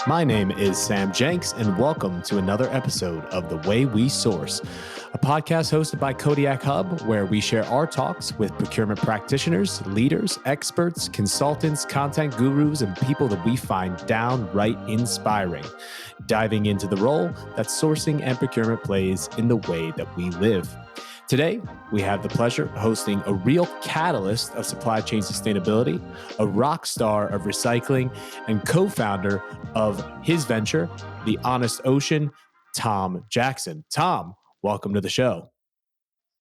My name is Sam Jenks, and welcome to another episode of The Way We Source, a podcast hosted by Kodiak Hub, where we share our talks with procurement practitioners, leaders, experts, consultants, content gurus, and people that we find downright inspiring, diving into the role that sourcing and procurement plays in the way that we live. Today, we have the pleasure of hosting a real catalyst of supply chain sustainability, a rock star of recycling, and co-founder of his venture, The Honest Ocean, Tom Jackson. Tom, welcome to the show.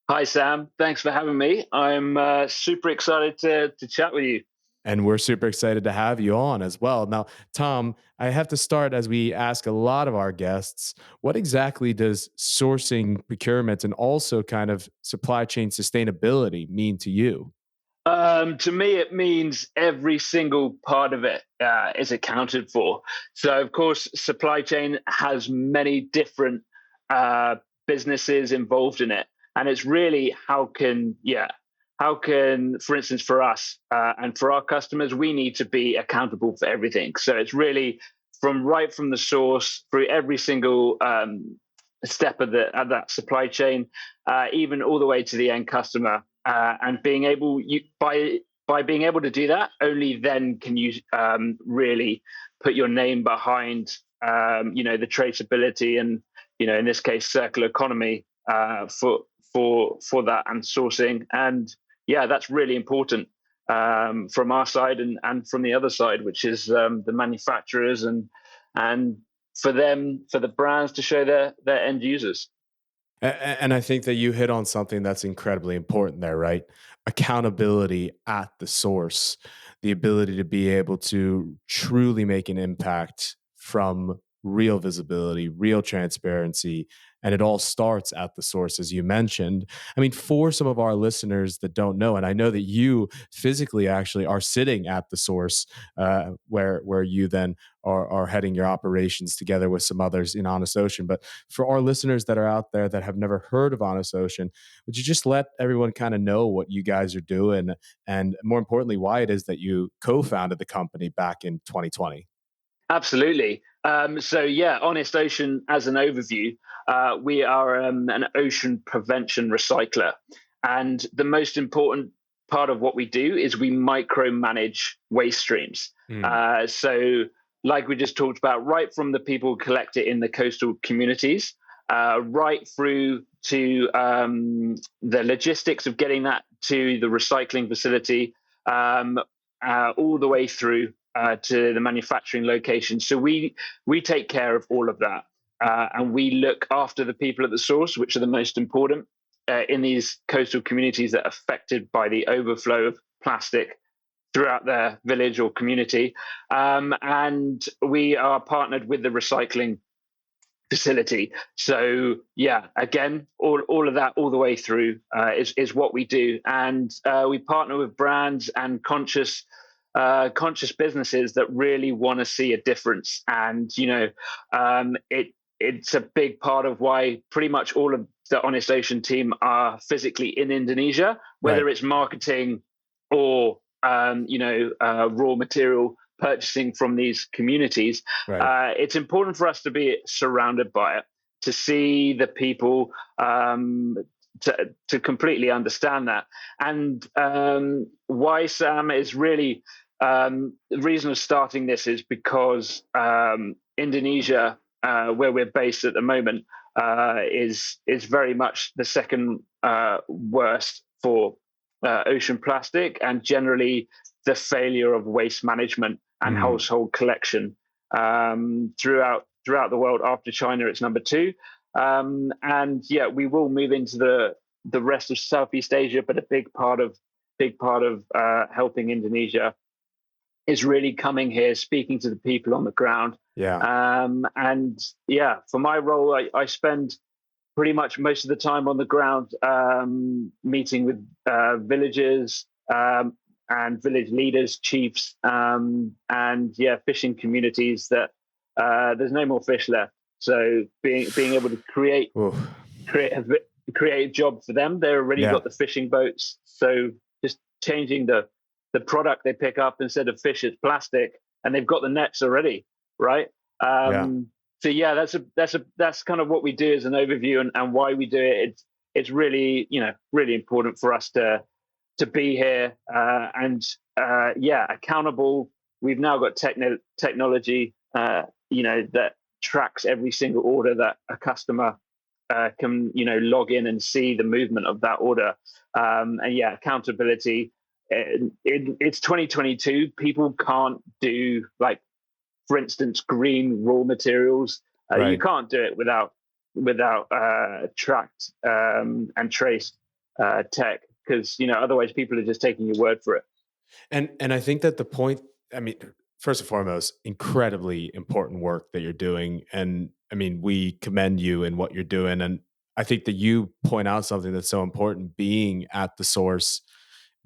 Hi, Sam. Thanks for having me. I'm super excited to chat with you. And we're super excited to have you on as well. Now, Tom, I have to start as we ask a lot of our guests, what exactly does sourcing, procurement, and also kind of supply chain sustainability mean to you? To me, it means every single part of it is accounted for. So, of course, supply chain has many different businesses involved in it. And it's really how can, for instance, for us and for our customers, we need to be accountable for everything. So it's really right from the source through every single step of that supply chain, even all the way to the end customer. And being able, by being able to do that, only then can you really put your name behind, the traceability and, in this case, circular economy for that and sourcing. And yeah, that's really important from our side and from the other side, which is the manufacturers and for the brands to show their end users. And I think that you hit on something that's incredibly important there, right? Accountability at the source, the ability to be able to truly make an impact from real visibility, real transparency, and it all starts at the source, as you mentioned. I mean, for some of our listeners that don't know, and I know that you physically actually are sitting at the source, where you then are heading your operations together with some others in Honest Ocean. But for our listeners that are out there that have never heard of Honest Ocean, would you just let everyone kind of know what you guys are doing, and more importantly, why it is that you co-founded the company back in 2020? Absolutely. Honest Ocean, as an overview, we are an ocean prevention recycler. And the most important part of what we do is we micromanage waste streams. Like we just talked about, right from the people who collect it in the coastal communities, right through to the logistics of getting that to the recycling facility, all the way through to the manufacturing location. So we take care of all of that, and we look after the people at the source, which are the most important in these coastal communities that are affected by the overflow of plastic throughout their village or community. And we are partnered with the recycling facility. So yeah, again, all of that all the way through is what we do. And we partner with brands and conscious businesses that really want to see a difference. And it's a big part of why pretty much all of the Honest Ocean team are physically in Indonesia, whether it's marketing or raw material purchasing from these communities. It's important for us to be surrounded by it, to see the people, to completely understand that. And why, Sam, is really the reason of starting this is because Indonesia, where we're based at the moment, is very much the second worst for ocean plastic and generally the failure of waste management and household collection throughout the world. After China, it's number 2. We will move into the rest of Southeast Asia, but a big part of helping Indonesia is really coming here, speaking to the people on the ground. For my role, I spend pretty much most of the time on the ground, meeting with villagers and village leaders, chiefs, fishing communities that there's no more fish left. So being able to create a job for them, they've already got the fishing boats. So just changing the product they pick up, instead of fish, it's plastic, and they've got the nets already, right? Yeah. So yeah, that's kind of what we do as an overview, and why we do it. It's really, really important for us to be here, and yeah, accountable. We've now got technology, that tracks every single order that a customer can, log in and see the movement of that order. And yeah, accountability. It's 2022. People can't do, like, for instance, green raw materials. You Right. can't do it without tracked and traced tech, because otherwise people are just taking your word for it. And I think that the point, I mean, first and foremost, incredibly important work that you're doing. And I mean, we commend you in what you're doing. And I think that you point out something that's so important, being at the source,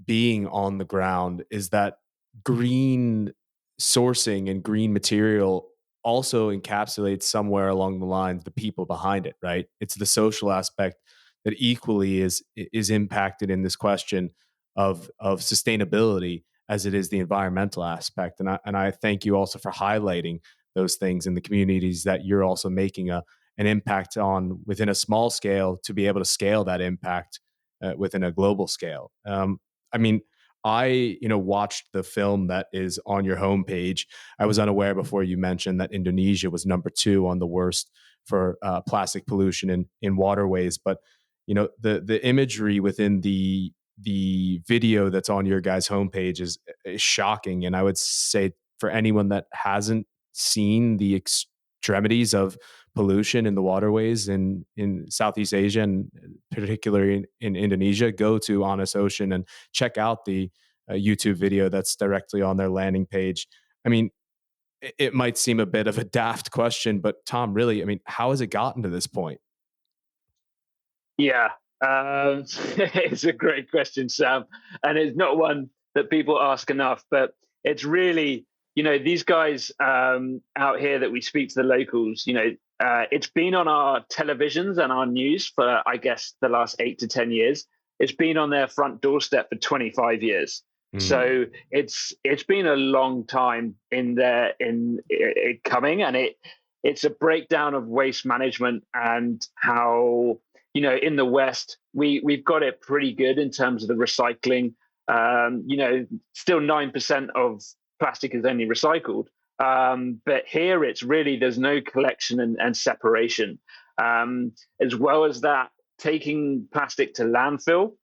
being on the ground, is that green sourcing and green material also encapsulates somewhere along the lines the people behind it, right? It's the social aspect that equally is impacted in this question of sustainability as it is the environmental aspect. And I thank you also for highlighting those things in the communities that you're also making an impact on within a small scale to be able to scale that impact within a global scale. I mean, I watched the film that is on your homepage. I was unaware before you mentioned that Indonesia was number 2 on the worst for plastic pollution in waterways. But the imagery within the video that's on your guys' homepage is shocking. And I would say for anyone that hasn't seen the extremities of pollution in the waterways in Southeast Asia and particularly in Indonesia, go to Honest Ocean and check out the YouTube video that's directly on their landing page. I mean, it might seem a bit of a daft question, but Tom, really, I mean, how has it gotten to this point? Yeah, it's a great question, Sam, and it's not one that people ask enough. But it's really, these guys out here that we speak to, the locals. It's been on our televisions and our news for, I guess, the last 8 to 10 years. It's been on their front doorstep for 25 years. Mm, So it's been a long time in there in it coming, and it's a breakdown of waste management and how, in the West, we've got it pretty good in terms of the recycling. Still 9% of plastic is only recycled. But here it's really, there's no collection and separation. As well as that, taking plastic to landfill,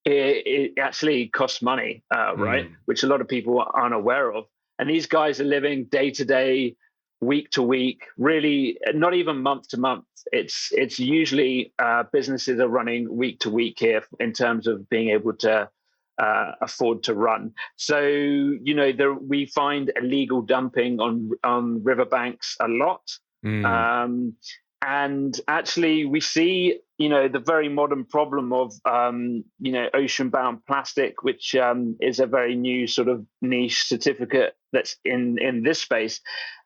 it actually costs money, right? mm, Which a lot of people aren't aware of. And these guys are living day to day, week to week, really not even month to month. It's usually businesses are running week to week here in terms of being able to afford to run. So we find illegal dumping on riverbanks a lot. mm, Um, and actually, we see, the very modern problem of, ocean-bound plastic, which is a very new sort of niche certificate that's in this space.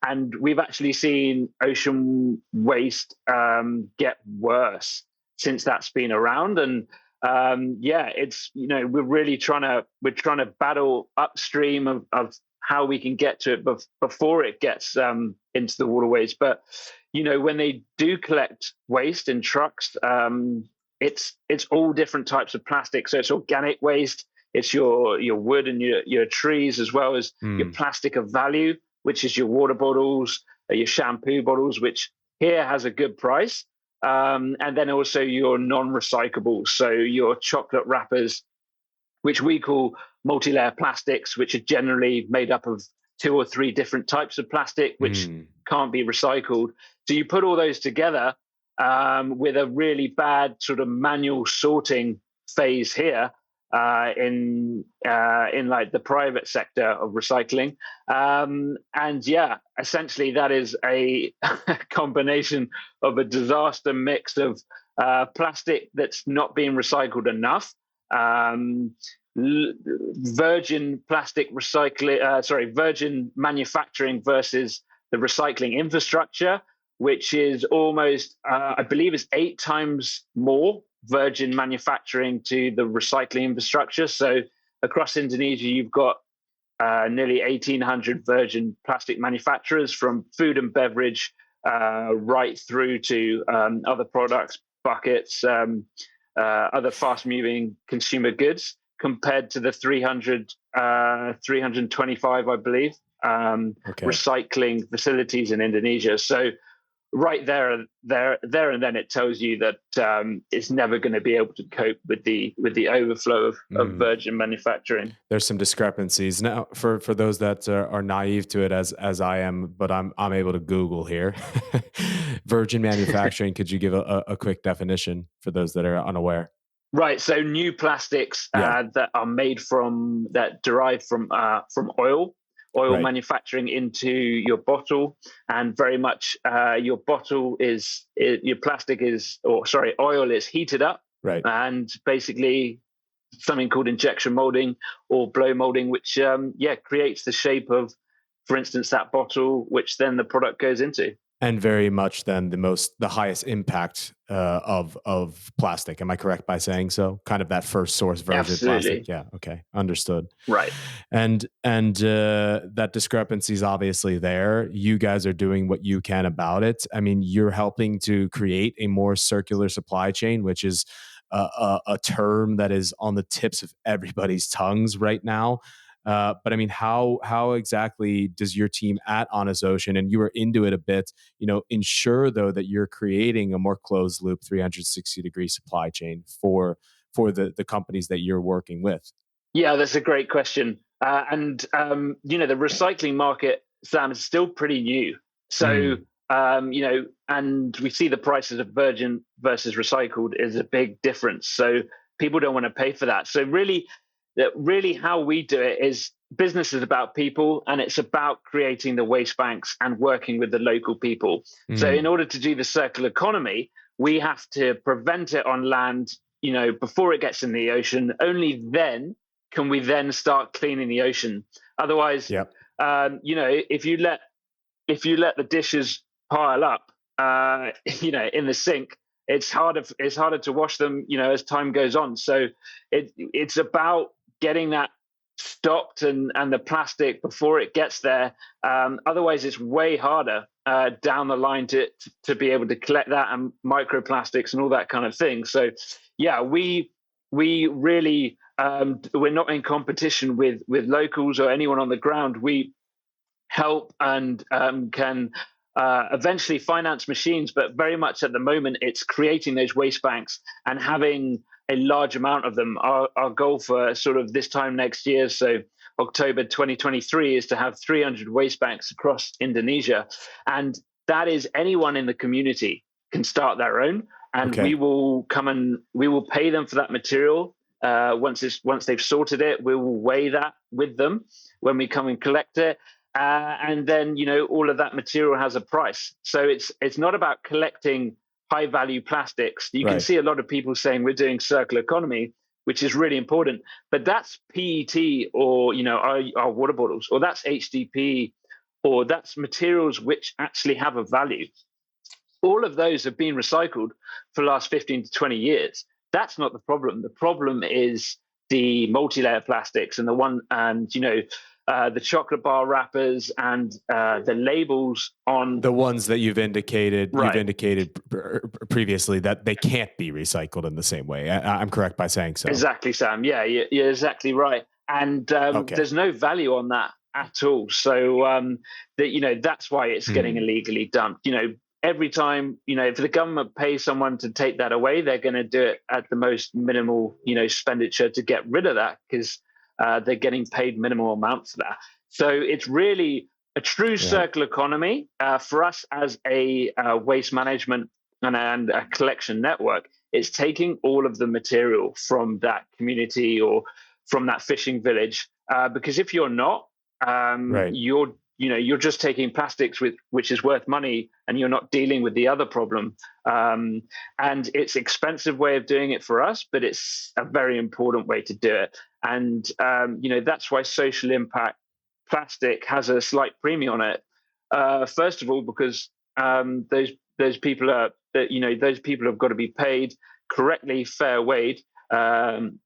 And we've actually seen ocean waste get worse since that's been around. And yeah, it's, we're trying to battle upstream of how we can get to it before it gets into the waterways. But when they do collect waste in trucks, it's all different types of plastic. So it's organic waste, it's your wood and your trees, as well as your mm, plastic of value, which is your water bottles, your shampoo bottles, which here has a good price. And then also your non-recyclables, so your chocolate wrappers, which we call multi-layer plastics, which are generally made up of 2 or 3 different types of plastic, which mm, can't be recycled. So you put all those together with a really bad sort of manual sorting phase here in like the private sector of recycling. And yeah, essentially that is a combination of a disaster mix of plastic that's not being recycled enough, um, virgin plastic recycling, virgin manufacturing versus the recycling infrastructure, which is almost, I believe, is 8 times more virgin manufacturing to the recycling infrastructure. So across Indonesia, you've got nearly 1,800 virgin plastic manufacturers, from food and beverage right through to other products, buckets, other fast-moving consumer goods, compared to the 325, I believe, Okay. recycling facilities in Indonesia. So right there and then, it tells you that it's never going to be able to cope with the overflow of Mm. virgin manufacturing. There's some discrepancies now for those that are naive to it as I am, but I'm able to Google here. Virgin manufacturing. Could you give a quick definition for those that are unaware? Right. So new plastics Yeah. that derive from oil Right. manufacturing into your bottle, and very much your your plastic is, or sorry, oil is heated up, Right. and basically something called injection molding or blow molding, which creates the shape of, for instance, that bottle, which then the product goes into. And very much then the highest impact of plastic. Am I correct by saying so? Kind of that first source virgin plastic. Absolutely. Yeah. Okay. Understood. Right. And that discrepancy is obviously there. You guys are doing what you can about it. I mean, you're helping to create a more circular supply chain, which is a term that is on the tips of everybody's tongues right now. But I mean, how exactly does your team at Honest Ocean, and you were into it a bit, ensure though that you're creating a more closed loop 360-degree supply chain for the companies that you're working with? Yeah, that's a great question. The recycling market, Sam, is still pretty new. So, Mm, and we see the prices of virgin versus recycled is a big difference. So people don't want to pay for that. So really how we do it is, business is about people, and it's about creating the waste banks and working with the local people. So in mm, order to do the circular economy, we have to prevent it on land, before it gets in the ocean. Only then can we then start cleaning the ocean. Otherwise, yep. if you let the dishes pile up, in the sink, it's harder to wash them, as time goes on. So it's about getting that stopped, and the plastic before it gets there. Otherwise, it's way harder down the line to be able to collect that, and microplastics and all that kind of thing. So, yeah, we really, we're not in competition with locals or anyone on the ground. We help and can eventually finance machines, but very much at the moment it's creating those waste banks and having a large amount of them. Our goal for sort of this time next year, so October 2023, is to have 300 waste banks across Indonesia. And that is, anyone in the community can start their own, and we Okay. will come and we will pay them for that material. Once they've sorted it, we will weigh that with them when we come and collect it. And then, all of that material has a price. So it's not about collecting high value plastics. You can Right. see a lot of people saying we're doing circular economy, which is really important, but that's PET, or our water bottles, or that's HDP, or that's materials which actually have a value. All of those have been recycled for the last 15 to 20 years. That's not the problem. The problem is the multi-layer plastics, and the chocolate bar wrappers, and the labels on. The ones that you've Right. indicated previously that they can't be recycled in the same way. I'm correct by saying so. Exactly, Sam. Yeah, you're exactly right. And Okay. there's no value on that at all. So that's why it's getting Mm, illegally dumped. Every time, if the government pays someone to take that away, they're going to do it at the most minimal, expenditure to get rid of that, because they're getting paid minimal amount for that. So it's really a true yeah. circular economy for us as a waste management and a collection network. It's taking all of the material from that community or from that fishing village, because if you're not, Right. you're just taking plastics which is worth money, and you're not dealing with the other problem. And it's expensive way of doing it for us, but it's a very important way to do it. And that's why social impact plastic has a slight premium on it. First of all, because those people are that those people have got to be paid correctly, fair wage, and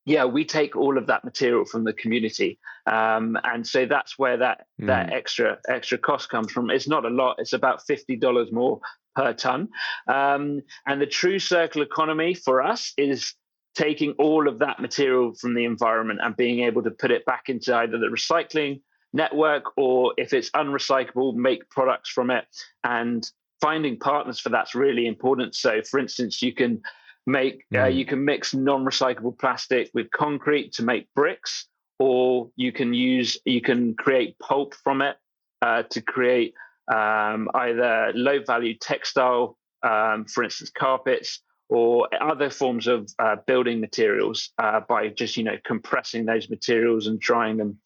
yeah, we take all of that material from the community, and so that's where that Mm, extra cost comes from. It's not a lot; it's about $50 more per ton. And the true circular economy for us is taking all of that material from the environment and being able to put it back into either the recycling network, or if it's unrecyclable, make products from it. And finding partners for that's really important. So, for instance, you mm, can mix non-recyclable plastic with concrete to make bricks, or you can create pulp from it to create either low-value textile, for instance, carpets, or other forms of building materials by just compressing those materials and drying them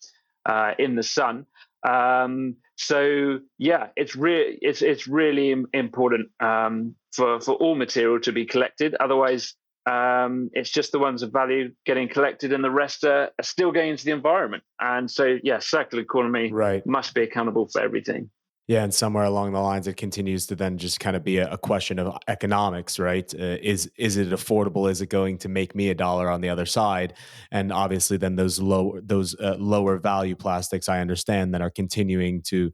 in the sun. So yeah, it's really important for all material to be collected. Otherwise, it's just the ones of value getting collected, and the rest are still going into the environment. And so yeah, circular economy right. must be accountable for everything. Yeah, and somewhere along the lines, it continues to then just kind of be a question of economics, right? Is it affordable? Is it going to make me a dollar on the other side? And obviously, then those lower value plastics, I understand, that are continuing to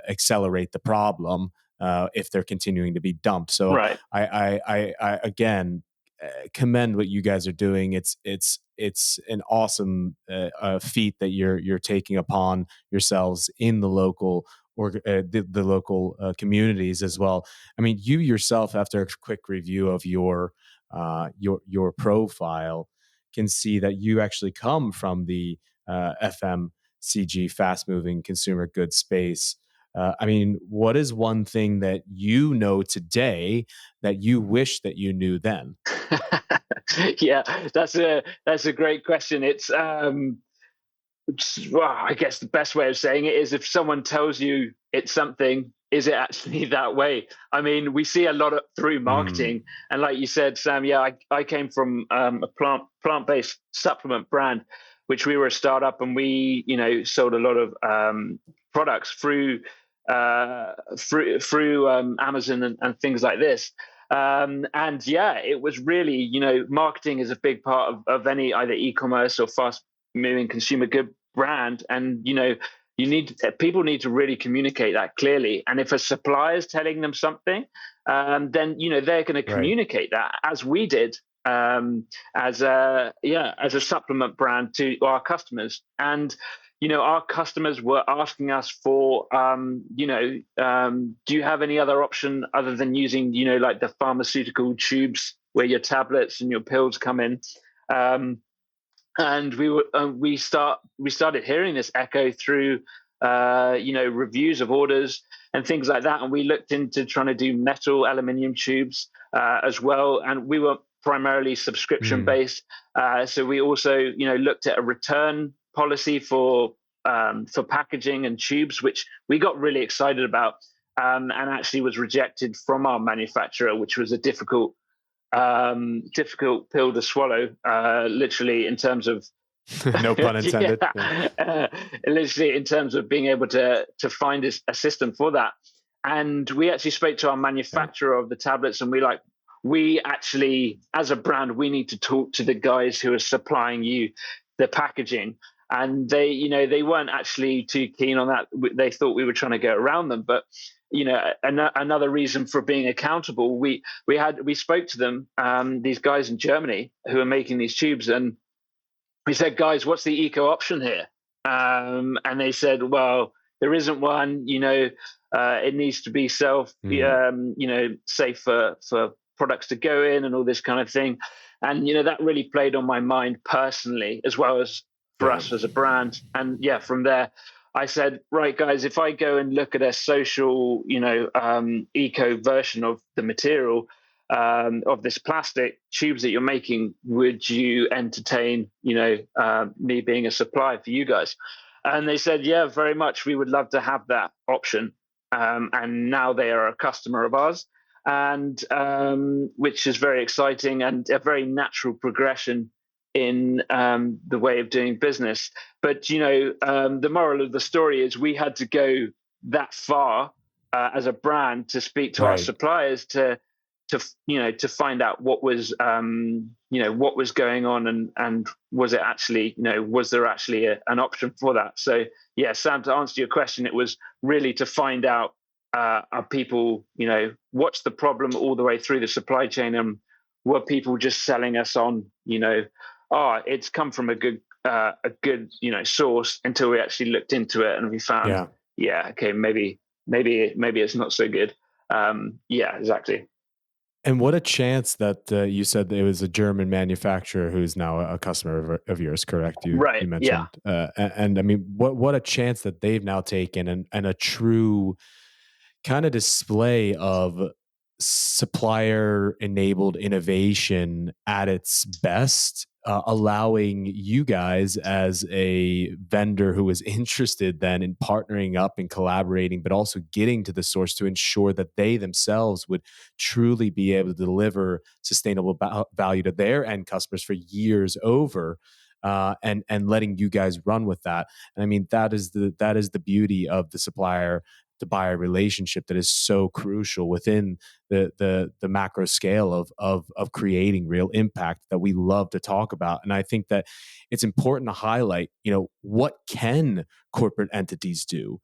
accelerate the problem if they're continuing to be dumped. So Right. I again commend what you guys are doing. It's an awesome feat that you're taking upon yourselves in the local or the local communities as well. I mean, you yourself, after a quick review of your profile, can see that you actually come from the FMCG, fast moving consumer goods space. I mean, what is one thing that you know today that you wish that you knew then? Yeah, that's a great question. Well, I guess the best way of saying it is, if someone tells you it's something, is it actually that way? I mean, we see a lot of through Mm, marketing, and like you said, Sam, yeah, I came from a plant-based supplement brand, which we were a startup, and we sold a lot of products through Amazon and things like this. And yeah, it was really, marketing is a big part of any either e-commerce or fast moving consumer good brand. And people need to really communicate that clearly. And if a supplier is telling them something, then they're going to right. communicate that, as we did, as a supplement brand to our customers. And our customers were asking us for, do you have any other option other than using, like the pharmaceutical tubes where your tablets and your pills come in? Um, and we started hearing this echo through reviews of orders and things like that, and we looked into trying to do metal aluminium tubes as well, and we were primarily subscription Mm, based. So we also looked at a return policy for packaging and tubes, which we got really excited about, and actually was rejected from our manufacturer, which was a difficult pill to swallow, literally in terms of no pun intended. yeah, Yeah. literally in terms of being able to find a system for that. And we actually spoke to our Right. manufacturer of the tablets, and we actually, as a brand, we need to talk to the guys who are supplying you the packaging. And they weren't actually too keen on that. They thought we were trying to go around them. But another reason for being accountable, we spoke to them, these guys in Germany who are making these tubes, and we said, guys, what's the eco option here? And they said, well, there isn't one. It needs to be Mm, safe for products to go in and all this kind of thing. And that really played on my mind personally, as well as for yeah. us as a brand. And yeah, from there, I said, right, guys, if I go and look at a social, eco version of the material, of this plastic tubes that you're making, would you entertain, me being a supplier for you guys? And they said, yeah, very much. We would love to have that option. And now they are a customer of ours, and which is very exciting and a very natural progression in the way of doing business. But the moral of the story is we had to go that far as a brand to speak to our Right. suppliers to find out what was what was going on, and was it actually, was there actually an option for that. So yeah, Sam, to answer your question, it was really to find out, are people, what's the problem all the way through the supply chain, and were people just selling us on, oh, it's come from a good source, until we actually looked into it and we found, Yeah. yeah, okay, maybe it's not so good. Yeah, exactly. And what a chance that you said that it was a German manufacturer who's now a customer of yours, correct? You Right. Yeah. mentioned, and I mean, what a chance that they've now taken, and a true kind of display of supplier enabled innovation at its best, allowing you guys as a vendor who is interested then in partnering up and collaborating, but also getting to the source to ensure that they themselves would truly be able to deliver sustainable value to their end customers for years over. And letting you guys run with that. And I mean, that is the beauty of the supplier to buyer relationship that is so crucial within the macro scale of creating real impact that we love to talk about. And I think that it's important to highlight, what can corporate entities do?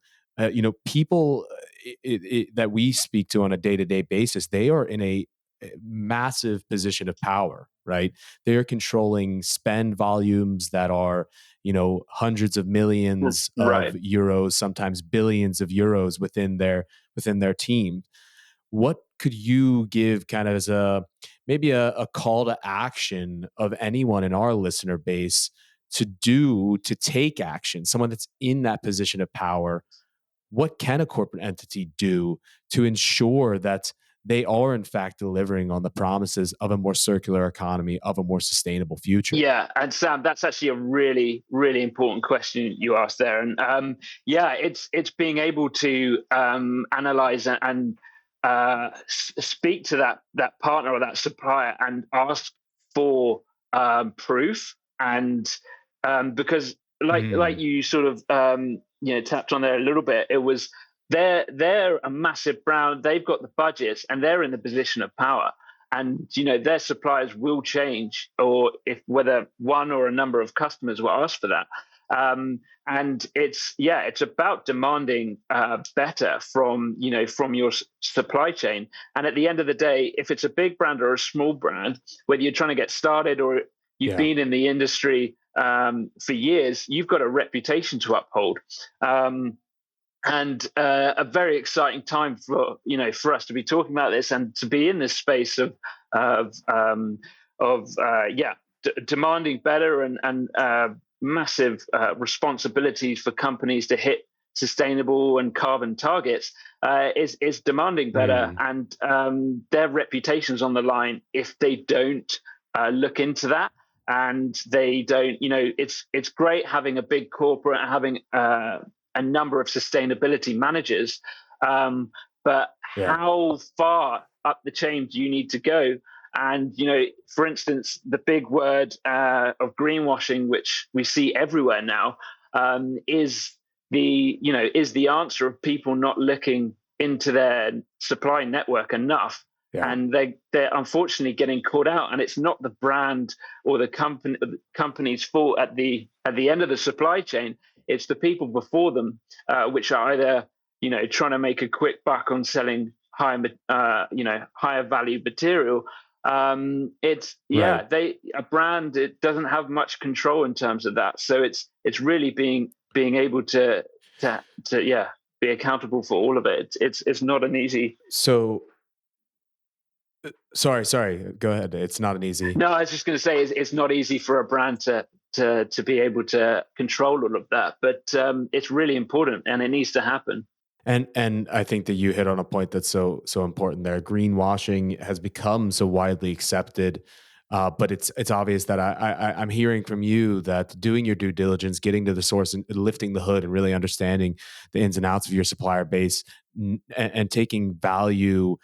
People that we speak to on a day-to-day basis, they are in a massive position of power, right? They're controlling spend volumes that are, hundreds of millions of Right. euros, sometimes billions of euros within their team. What could you give kind of as maybe a call to action of anyone in our listener base to take action, someone that's in that position of power? What can a corporate entity do to ensure that they are in fact delivering on the promises of a more circular economy, of a more sustainable future? Yeah, and Sam, that's actually a really, really important question you asked there. And yeah, it's being able to analyze and speak to that partner or that supplier and ask for proof. And because, like Mm, you sort of tapped on there a little bit, it was, they're a massive brand. They've got the budgets and they're in the position of power, and their suppliers will change, or if whether one or a number of customers will ask for that. And it's about demanding better from your supply chain. And at the end of the day, if it's a big brand or a small brand, whether you're trying to get started or you've yeah, been in the industry for years, you've got a reputation to uphold. And a very exciting time for us to be talking about this and to be in this space of demanding better, and massive responsibilities for companies to hit sustainable and carbon targets, is demanding better, mm, and their reputations on the line if they don't look into that. And they don't, it's great having a big corporate and having a number of sustainability managers. Um, but yeah, how far up the chain do you need to go? And, for instance, the big word of greenwashing, which we see everywhere now, is the answer of people not looking into their supply network enough. yeah, And they're unfortunately getting caught out. And it's not the brand or the company's fault at the end of the supply chain. It's the people before them, which are either trying to make a quick buck on selling higher value material. It's right. yeah, a brand, it doesn't have much control in terms of that. So it's really being able to yeah, be accountable for all of it. It's not an easy. So, sorry, go ahead. It's not an easy. No, I was just going to say it's not easy for a brand to be able to control all of that, but it's really important and it needs to happen. And I think that you hit on a point that's so important there. Greenwashing has become so widely accepted, but it's obvious that I'm hearing from you that doing your due diligence, getting to the source, and lifting the hood, and really understanding the ins and outs of your supplier base, and taking value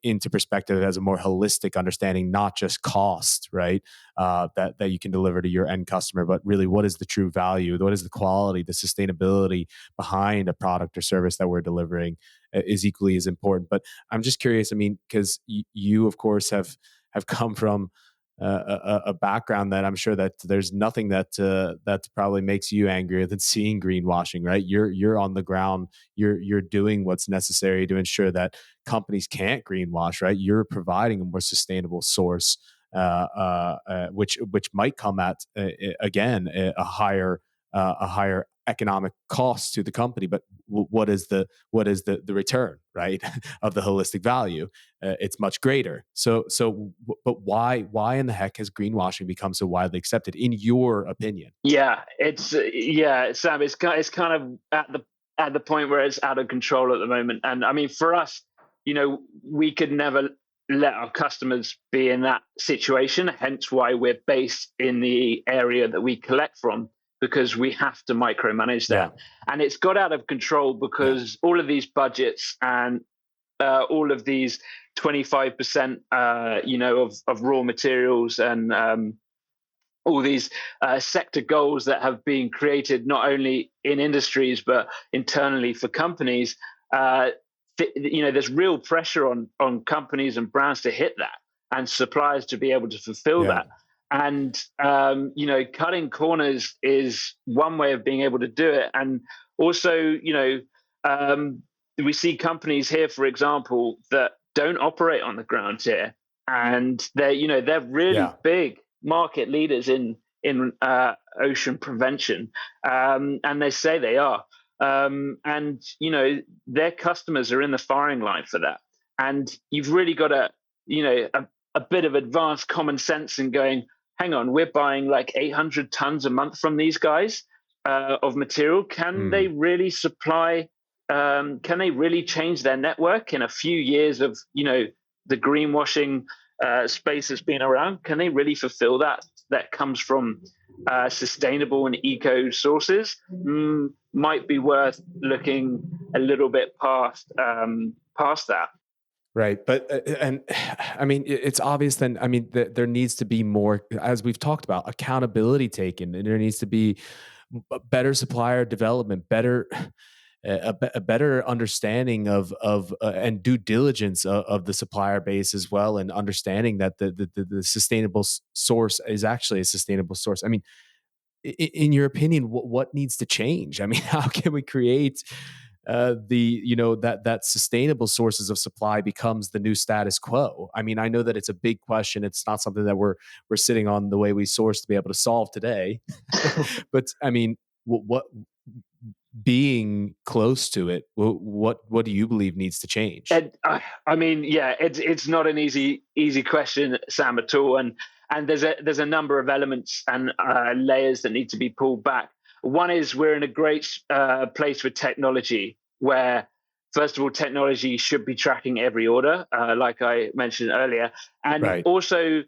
into perspective as a more holistic understanding, not just cost, right? That you can deliver to your end customer, but really what is the true value, what is the quality, the sustainability behind a product or service that we're delivering. is equally as important. But I'm just curious. I mean, because you of course have come from a background that I'm sure that there's nothing that that probably makes you angrier than seeing greenwashing, right? You're on the ground, you're doing what's necessary to ensure that companies can't greenwash, right? You're providing a more sustainable source, which might come at again a higher economic cost to the company, but what is the return, right, of the holistic value? It's much greater. But why in the heck has greenwashing become so widely accepted, in your opinion? Yeah, Sam. It's kind of at the point where it's out of control at the moment. And I mean, for us, we could never let our customers be in that situation. Hence, why we're based in the area that we collect from, because we have to micromanage Yeah, that. And it's got out of control yeah, because all of these budgets and all of these 25%, of raw materials and all these sector goals that have been created not only in industries but internally for companies. There's real pressure on companies and brands to hit that, and suppliers to be able to fulfill yeah, that. And cutting corners is one way of being able to do it. And also, um, we see companies here, for example, that don't operate on the ground here, and they're really yeah. big market leaders in ocean prevention, and they say they are. And their customers are in the firing line for that. And you've really got a bit of advanced common sense in going, hang on, we're buying like 800 tons a month from these guys of material. Can they Mm, really supply? Can they really change their network in a few years of the greenwashing space has been around? Can they really fulfill that comes from sustainable and eco sources? Might be worth looking a little bit past that. right, but and I mean, it's obvious. Then I mean, there needs to be more, as we've talked about, accountability taken, and there needs to be better supplier development, better a better understanding of and due diligence of the supplier base as well, and understanding that the sustainable source is actually a sustainable source. I mean, in your opinion, what needs to change? I mean, how can we create the that sustainable sources of supply becomes the new status quo? I mean, I know that it's a big question. It's not something that we're sitting on the way we source to be able to solve today. But I mean, what being close to it, what do you believe needs to change? And I mean, yeah, it's not an easy question, Sam, at all. And there's a number of elements and layers that need to be pulled back. One is we're in a great place with technology, where first of all, technology should be tracking every order, like I mentioned earlier, and Right. also,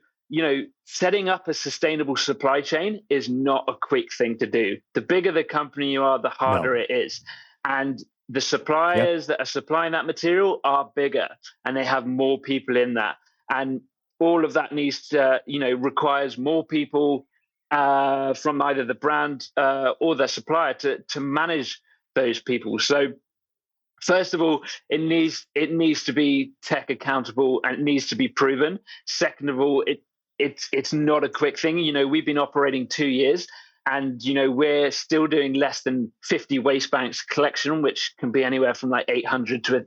setting up a sustainable supply chain is not a quick thing to do. The bigger the company you are, the harder No. it is. And the Yep. suppliers that are supplying that material are bigger, and they have more people in that. And all of that needs to, requires more people from either the brand or the supplier to manage those people. So first of all, it needs to be tech accountable, and it needs to be proven. Second of all, it's not a quick thing. We've been operating 2 years, and we're still doing less than 50 waste banks collection, which can be anywhere from like 800 to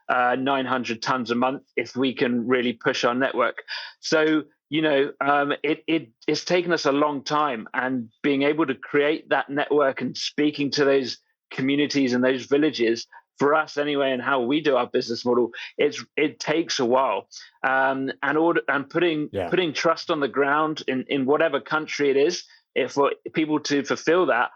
900 tons a month if we can really push our network. So it's taken us a long time, and being able to create that network and speaking to those communities and those villages, for us anyway, and how we do our business model, it takes a while, and Yeah. putting trust on the ground in whatever country it is, if for people to fulfill that,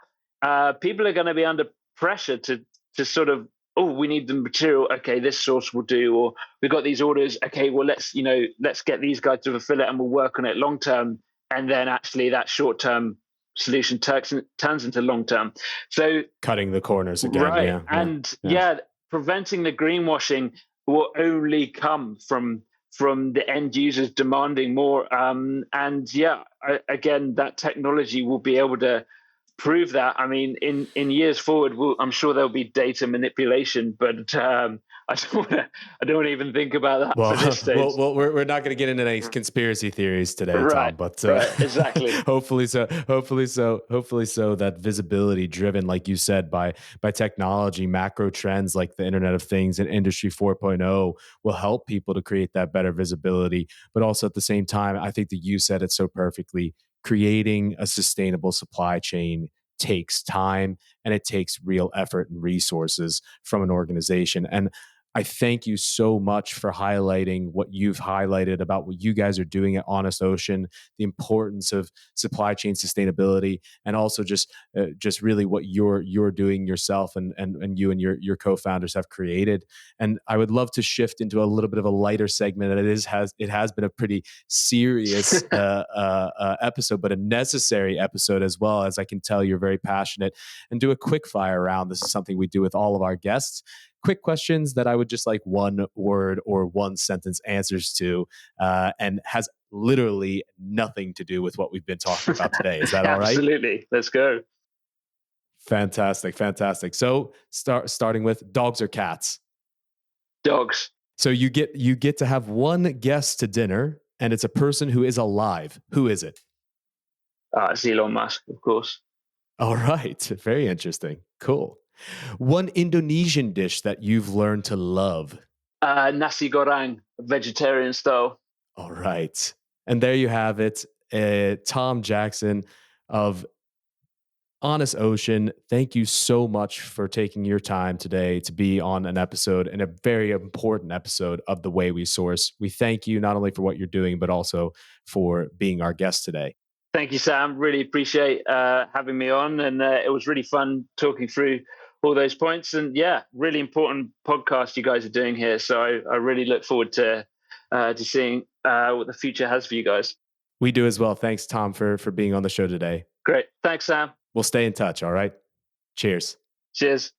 people are going to be under pressure to sort of, oh, we need the material, okay, this source will do, or we've got these orders, okay, well, let's get these guys to fulfill it, and we'll work on it long term. And then actually that short term solution turns into long term. So Cutting the corners again. right. Yeah. Yeah. And Yeah. yeah, preventing the greenwashing will only come from the end users demanding more. And yeah, again, that technology will be able to prove that. I mean, in years forward, I'm sure there'll be data manipulation, but I don't want to. I don't want to even think about that for this Well, stage. we're not going to get into any conspiracy theories today, Right, Tom. But right, exactly. hopefully so that visibility driven, like you said, by technology, macro trends like the Internet of Things and Industry 4.0 will help people to create that better visibility. But also at the same time, I think that you said it so perfectly. Creating a sustainable supply chain takes time and it takes real effort and resources from an organization. And I thank you so much for highlighting what you've highlighted about what you guys are doing at Honest Ocean, the importance of supply chain sustainability, and also just really what you're doing yourself and you and your co-founders have created. And I would love to shift into a little bit of a lighter segment. And it has been a pretty serious episode, but a necessary episode as well. As I can tell, you're very passionate. And do a quick fire round. This is something we do with all of our guests, quick questions that I would just like one word or one sentence answers to, and has literally nothing to do with what we've been talking about today. Is that all right? Absolutely. Let's go. Fantastic, fantastic. So starting with dogs or cats. Dogs. So you get to have one guest to dinner, and it's a person who is alive. Who is it? It's Elon Musk, of course. All right, very interesting. Cool. One Indonesian dish that you've learned to love. Nasi goreng, vegetarian style. All right. And there you have it. Tom Jackson of Honest Ocean. Thank you so much for taking your time today to be on an episode and a very important episode of The Way We Source. We thank you not only for what you're doing, but also for being our guest today. Thank you, Sam. Really appreciate having me on, and it was really fun talking through all those points. And yeah, really important podcast you guys are doing here. So I really look forward to seeing what the future has for you guys. We do as well. Thanks, Tom, for being on the show today. Great. Thanks, Sam. We'll stay in touch. All right. Cheers. Cheers.